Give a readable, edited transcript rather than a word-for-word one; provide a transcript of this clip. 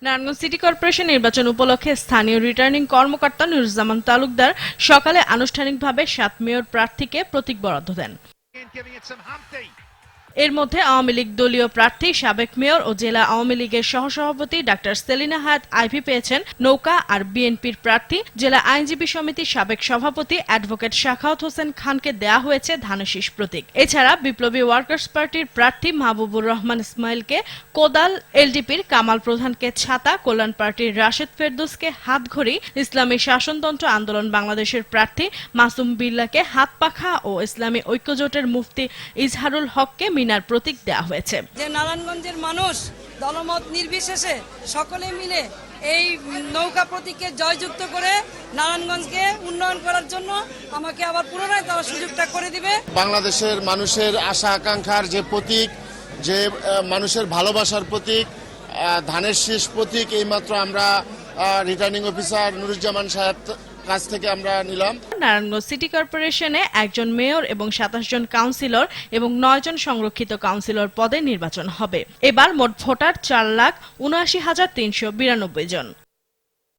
Narayanganj city corporation নির্বাচন উপলক্ষে স্থানীয় রিটার্নিং কর্মকর্তা নুরুজ্জামান তালুকদার সকালে আনুষ্ঠানিকভাবে ৭ মেয়র প্রার্থীকে প্রতীক বরাদ্দ দেন। এর মধ্যে আওয়ামী লীগ দলীয় প্রার্থী সাবেক মেয়র ও জেলা আওয়ামী লীগের সহসভাপতি ডাক্তার সেলিনা হায়াত আইভি পেয়েছেন নৌকা, আর বিএনপির প্রার্থী জেলা আইনজীবী সমিতির সাবেক সভাপতি অ্যাডভোকেট শাখাওয়াত হোসেন খানকে দেয়া হয়েছে ধানের প্রতীক। এছাড়া বিপ্লবী ওয়ার্কার্স পার্টির প্রার্থী মাহবুবুর রহমান ইসমাইলকে কোদাল, এলডিপির কামাল প্রধানকে ছাতা, কল্যাণ পার্টির রাশেদ ফেরদৌসকে হাতঘড়ি, ইসলামী শাসনতন্ত্র আন্দোলন বাংলাদেশের প্রার্থী মাসুম বিল্লাহকে হাত পাখা ও ইসলামী ঐক্যজোটের মুফতি ইজহারুল হককে মিনার প্রতীক দেওয়া হয়েছে। যে নারায়ণগঞ্জের মানুষ দলমত নির্বিশেষে সকলে মিলে এই নৌকা প্রতীককে জয়যুক্ত করে নারায়ণগঞ্জকে উন্নয়ন করার জন্য আমাকে আবার পুনরায় তারা সুযোগটা করে দিবে। বাংলাদেশের মানুষের আশা আকাঙ্ক্ষার যে প্রতীক, যে মানুষের ভালোবাসার প্রতীক, ধানের শীষ প্রতীক, এইমাত্র আমরা রিটার্নিং অফিসার নুরুজ্জামান সাহেব কাছ থেকে আমরা নিলাম। নারায়ণগঞ্জ সিটি কর্পোরেশনে ১ জন মেয়র এবং ২৭ জন কাউন্সিলর এবং ৯ জন সংরক্ষিত কাউন্সিলর পদে নির্বাচন হবে। এবার মোট ভোটার ৪,৭৯,৩৯২ জন।